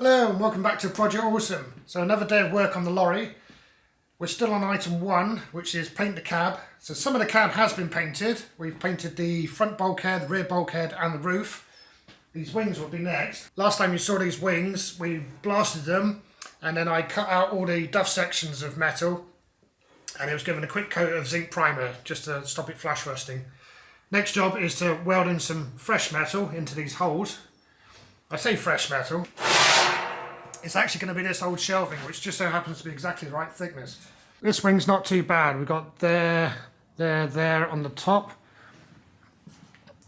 Hello and welcome back to Project Awesome. So another day of work on the lorry. We're still on item 1, which is paint the cab. So some of the cab has been painted. We've painted the front bulkhead, the rear bulkhead and the roof. These wings will be next. Last time you saw these wings, we blasted them and then I cut out all the duff sections of metal and it was given a quick coat of zinc primer just to stop it flash rusting. Next job is to weld in some fresh metal into these holes. I say fresh metal. It's actually going to be this old shelving, which just so happens to be exactly the right thickness. This wing's not too bad. We've got there on the top,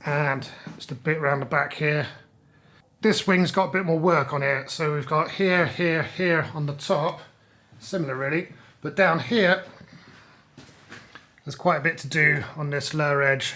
and just a bit around the back here. This wing's got a bit more work on it, so we've got here, here, here on the top, similar really, but down here, there's quite a bit to do on this lower edge.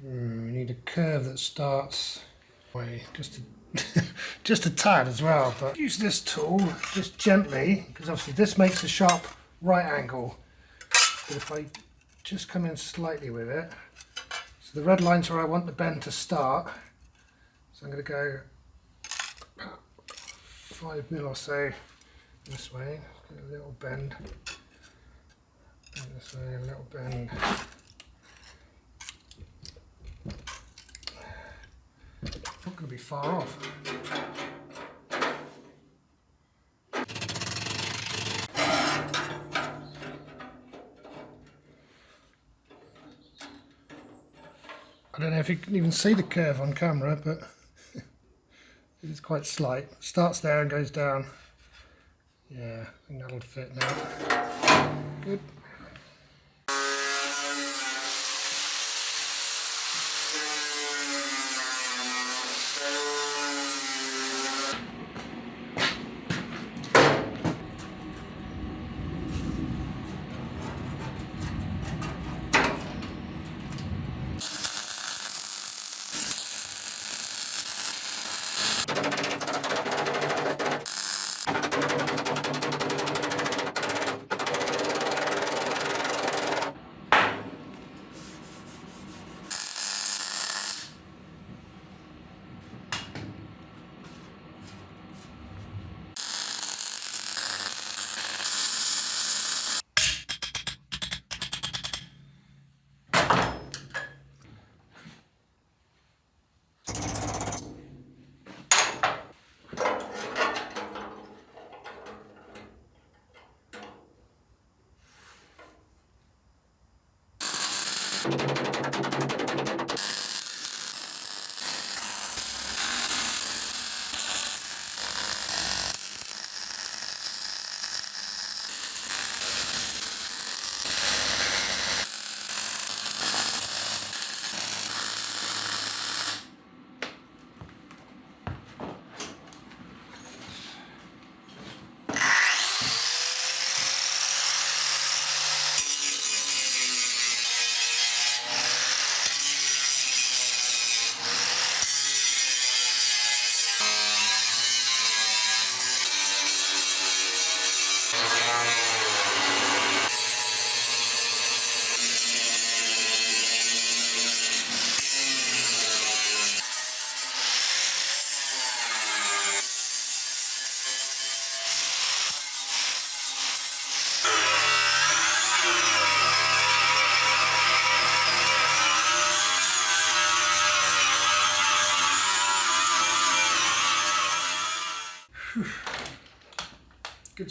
We need a curve that starts way just a tad as well, but use this tool just gently because obviously this makes a sharp right angle, but if I just come in slightly with it, so the red line's where I want the bend to start, so I'm going to go about 5 mil or so this way, get a little bend, and this way a little bend. Not going to be far off. I don't know if you can even see the curve on camera, but it is quite slight. Starts there and goes down. Yeah, I think that'll fit now. Good.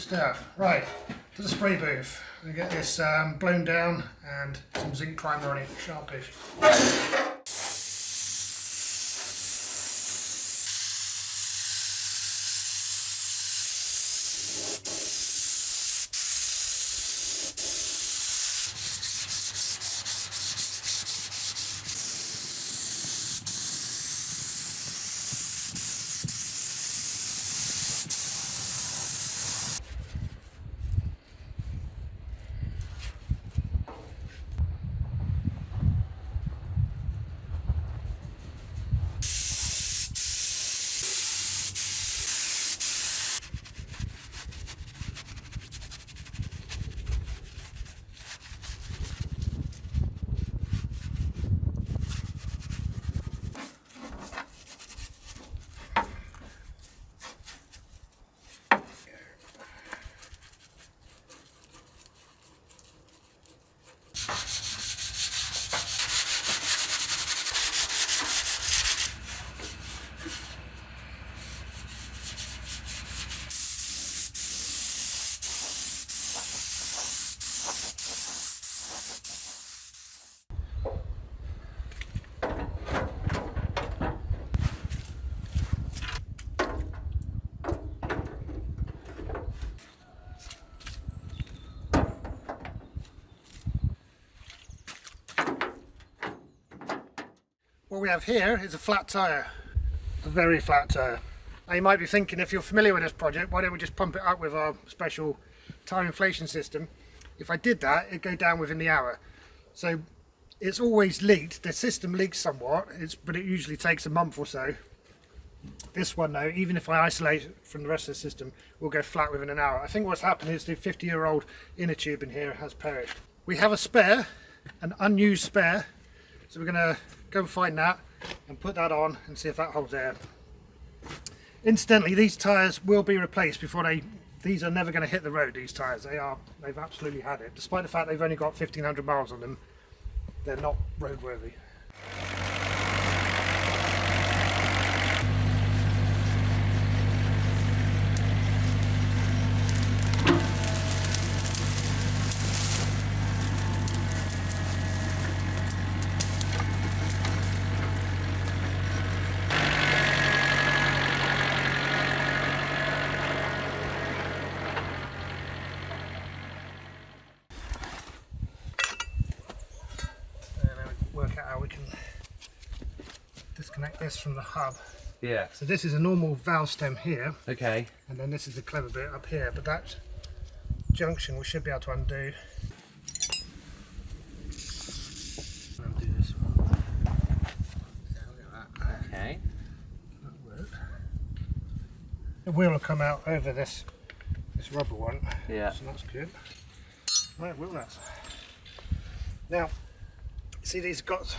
Good stuff. Right, to the spray booth. We get this blown down and some zinc primer on it, sharpish. What we have here is a flat tyre, a very flat tyre. Now you might be thinking, if you're familiar with this project, why don't we just pump it up with our special tyre inflation system? If I did that, it'd go down within the hour. So it's always leaked, the system leaks somewhat, but it usually takes a month or so. This one though, even if I isolate it from the rest of the system, will go flat within an hour. I think what's happened is the 50-year-old inner tube in here has perished. We have a spare, an unused spare, so we're going to go and find that and put that on and see if that holds air. Incidentally, these tyres will be replaced before these are never going to hit the road, these tyres. They've absolutely had it. Despite the fact they've only got 1,500 miles on them, they're not roadworthy. Work out how we can disconnect this from the hub. Yeah. So this is a normal valve stem here. Okay. And then this is the clever bit up here, but that junction we should be able to undo. Undo this one. Yeah, look at that. Okay. That'll work. The wheel will come out over this rubber one. Yeah. So that's good. Right, wheel nuts. Now, see these got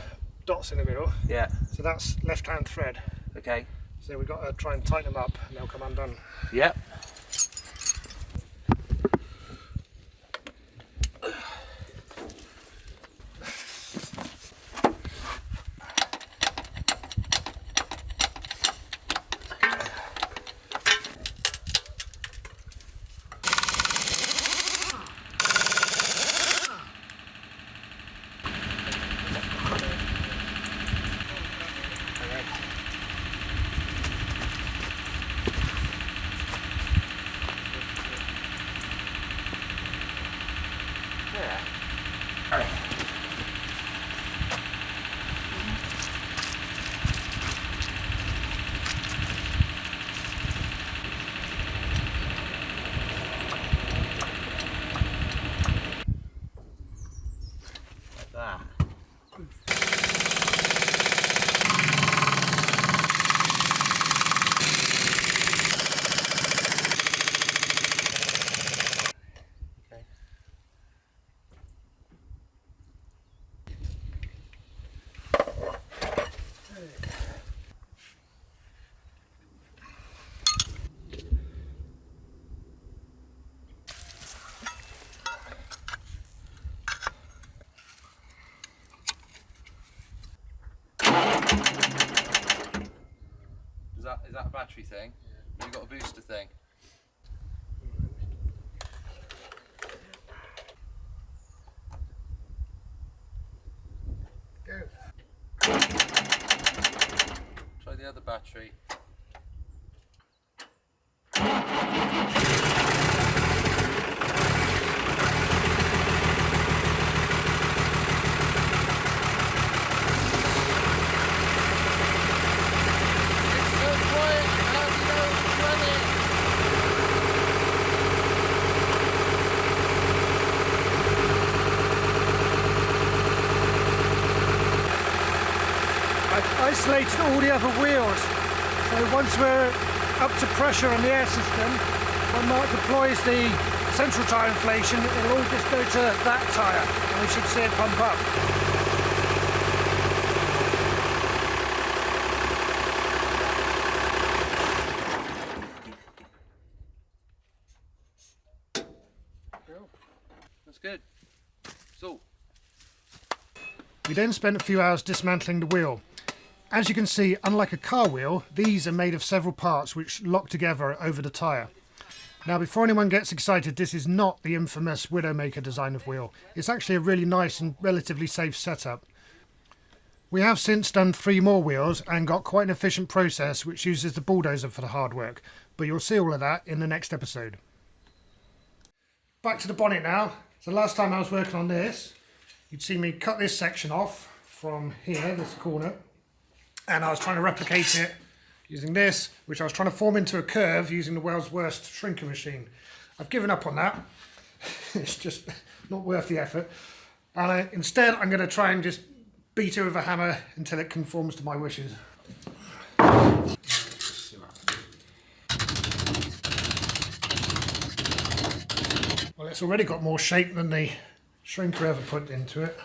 dots in the middle? Yeah. So that's left-hand thread. Okay. So we've got to try and tighten them up and they'll come undone. Yep. Is that a battery thing? Have you got a booster thing? other battery. Isolated all the other wheels, so once we're up to pressure on the air system, when Mark deploys the central tyre inflation, it'll all just go to that tyre and we should see it pump up. That's good. So we then spent a few hours dismantling the wheel. As you can see, unlike a car wheel, these are made of several parts which lock together over the tyre. Now, before anyone gets excited, this is not the infamous Widowmaker design of wheel. It's actually a really nice and relatively safe setup. We have since done 3 more wheels and got quite an efficient process which uses the bulldozer for the hard work, but you'll see all of that in the next episode. Back to the bonnet now. So last time I was working on this, you'd see me cut this section off from here, this corner, and I was trying to replicate it using this, which I was trying to form into a curve using the world's worst shrinker machine. I've given up on that. It's just not worth the effort. And instead I'm going to try and just beat it with a hammer until it conforms to my wishes. Well, it's already got more shape than the shrinker ever put into it.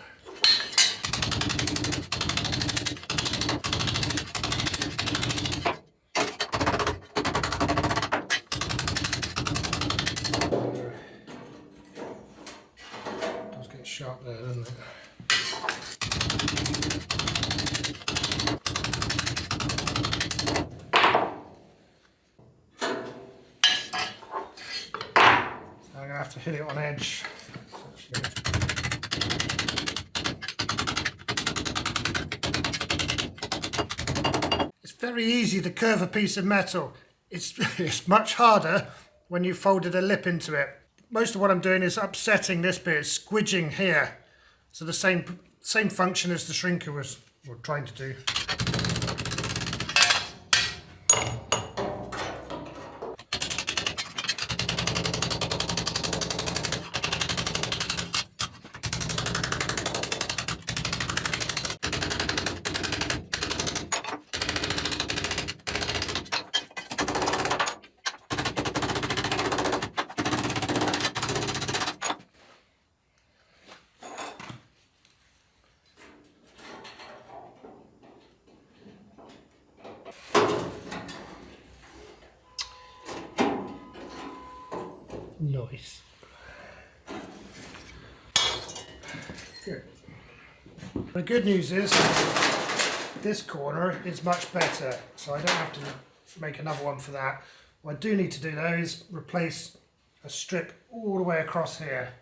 Sharp there, doesn't it? So I'm going to have to hit it on edge. It's very easy to curve a piece of metal. It's much harder when you've folded a lip into it. Most of what I'm doing is upsetting this bit, squidging here. So the same function as the shrinker was trying to do. Nice. Good. The good news is this corner is much better, so I don't have to make another one for that. What I do need to do though is replace a strip all the way across here.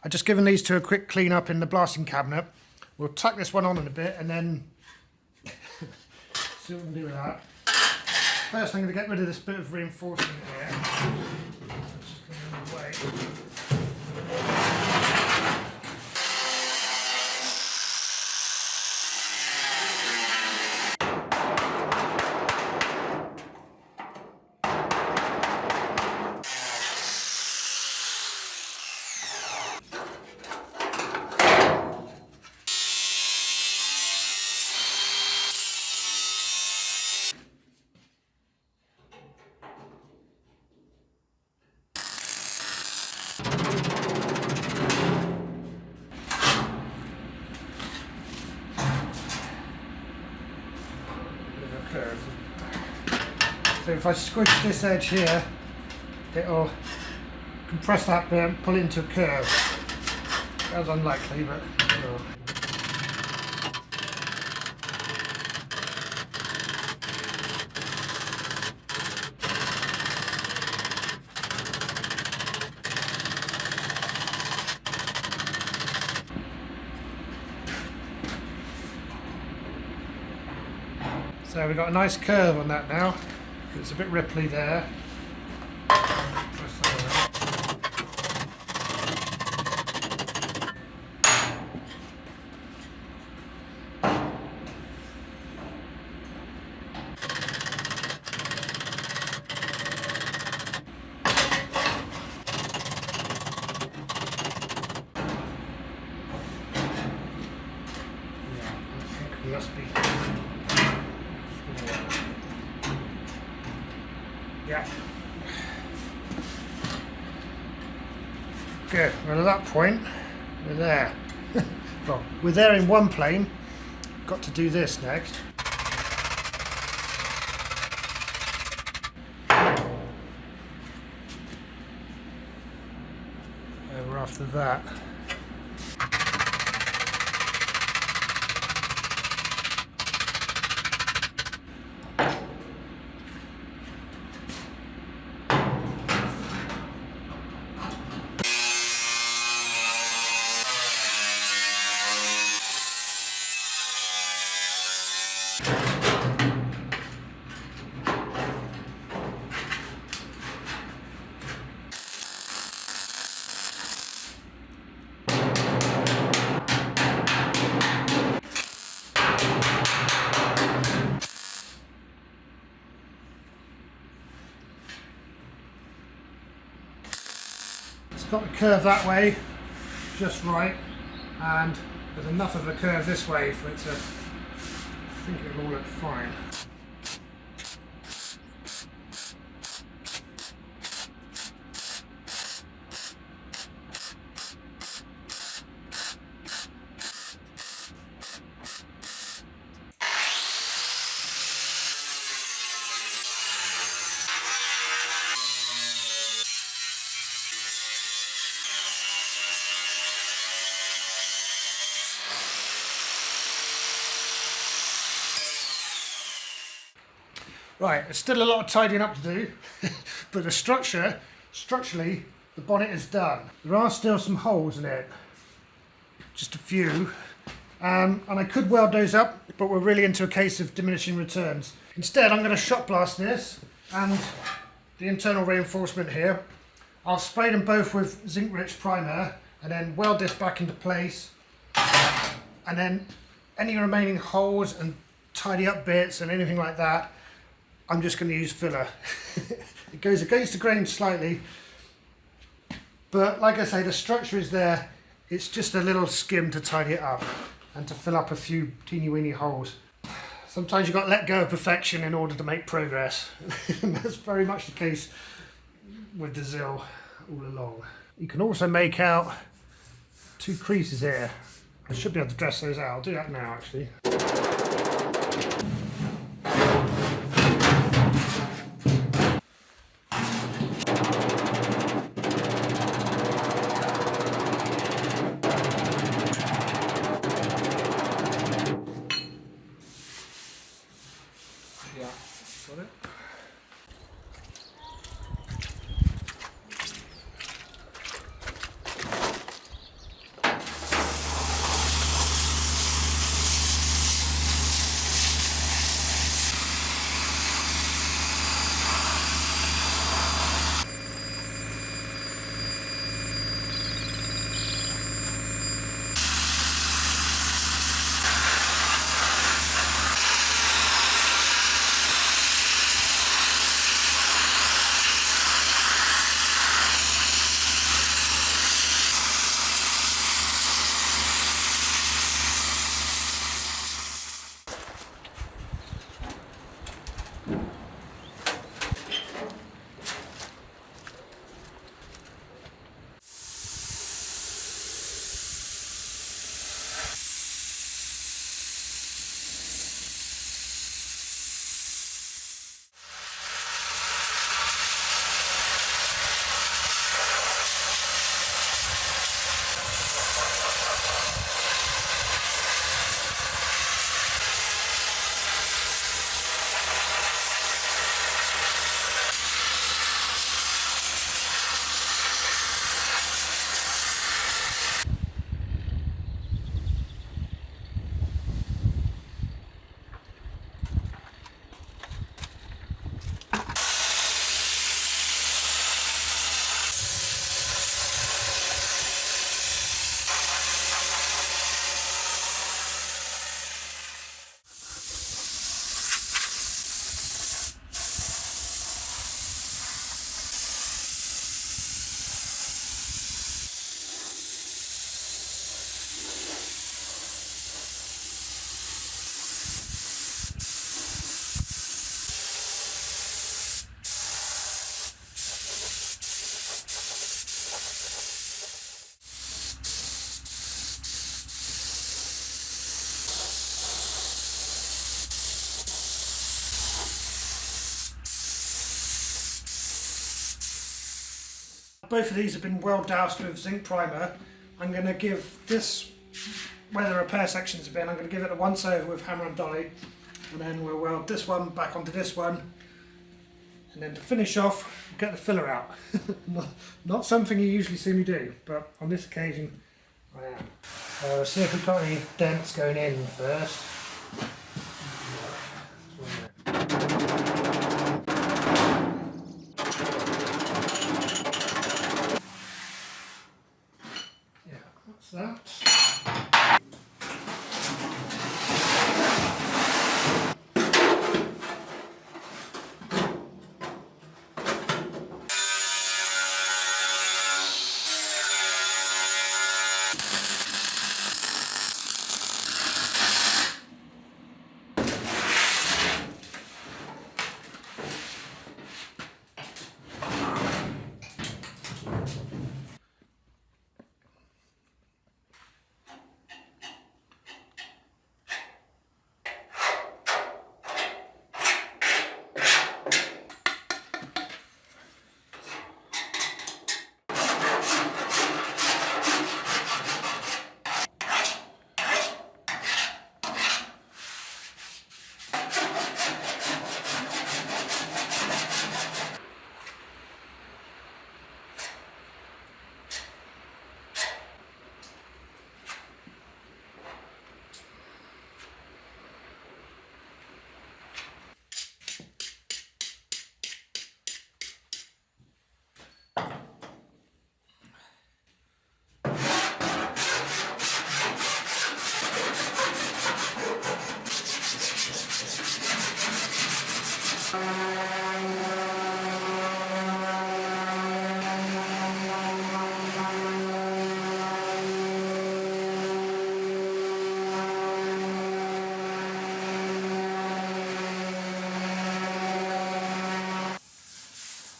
I've just given these two a quick clean up in the blasting cabinet. We'll tuck this one on in a bit and then see what we can do with that. First I'm going to get rid of this bit of reinforcement here. Just going the way. So if I squish this edge here, it'll compress that bit and pull it into a curve. That's unlikely, but it will. So we've got a nice curve on that now. It's a bit ripply there. Must be. Yeah. Good. Well, at that point, we're there. Well, we're there in one plane. Got to do this next. Over after that. Got the curve that way, just right, and there's enough of a curve this way for it to, I think it'll all look fine. Right, there's still a lot of tidying up to do, but the structurally, the bonnet is done. There are still some holes in it, just a few, and I could weld those up, but we're really into a case of diminishing returns. Instead, I'm going to shot blast this and the internal reinforcement here. I'll spray them both with zinc-rich primer and then weld this back into place, and then any remaining holes and tidy up bits and anything like that, I'm just going to use filler. It goes against the grain slightly, but like I say, the structure is there. It's just a little skim to tidy it up and to fill up a few teeny weeny holes. Sometimes you've got to let go of perfection in order to make progress. And that's very much the case with the Zill all along. You can also make out two creases here. I should be able to dress those out. I'll do that now actually. Got it? Both of these have been well doused with zinc primer. I'm going to give this, where the repair sections have been, I'm going to give it a once over with hammer and dolly, and then we'll weld this one back onto this one, and then to finish off, get the filler out. Not something you usually see me do, but on this occasion I am. See if we've got any dents going in first. That.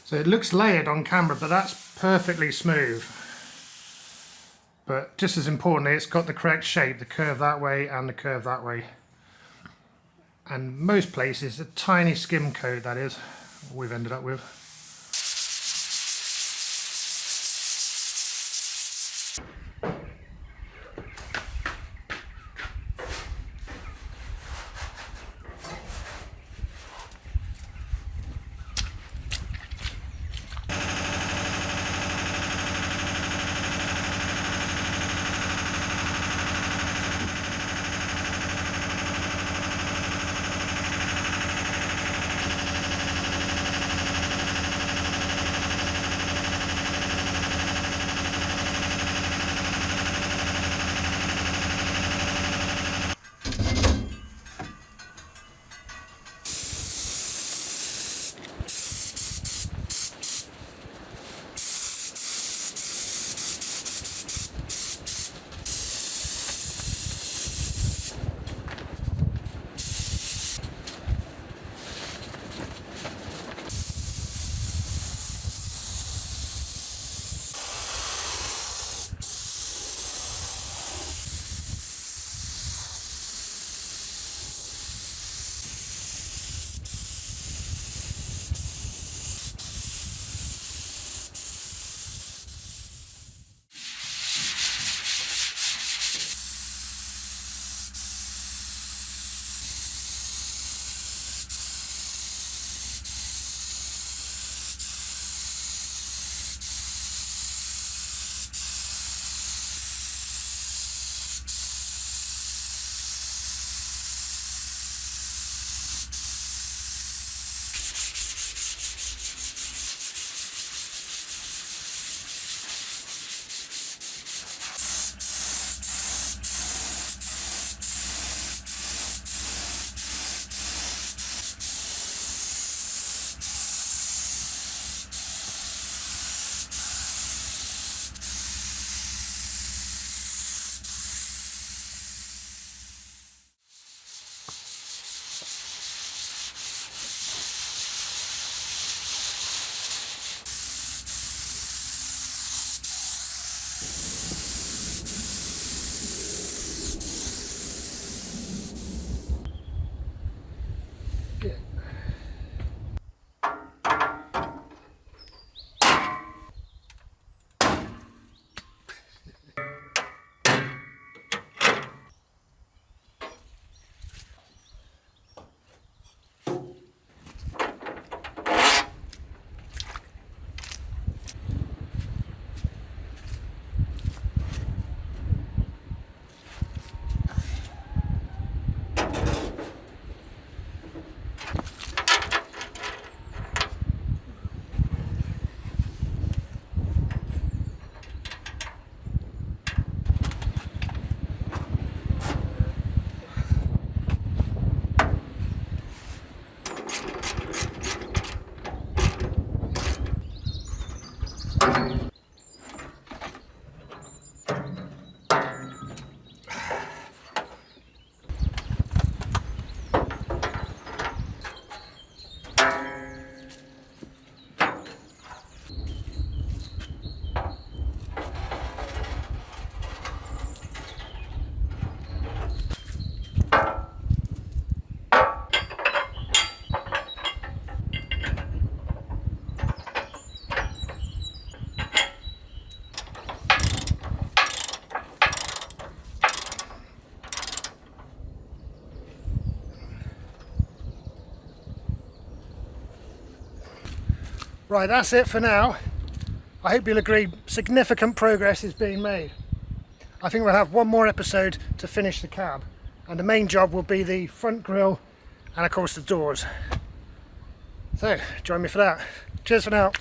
So it looks layered on camera, but that's perfectly smooth. But just as importantly, it's got the correct shape, the curve that way and the curve that way. And most places, a tiny skim coat, that is, what we've ended up with. Right, that's it for now. I hope you'll agree significant progress is being made. I think we'll have one more episode to finish the cab, and the main job will be the front grille and of course the doors. So join me for that. Cheers for now.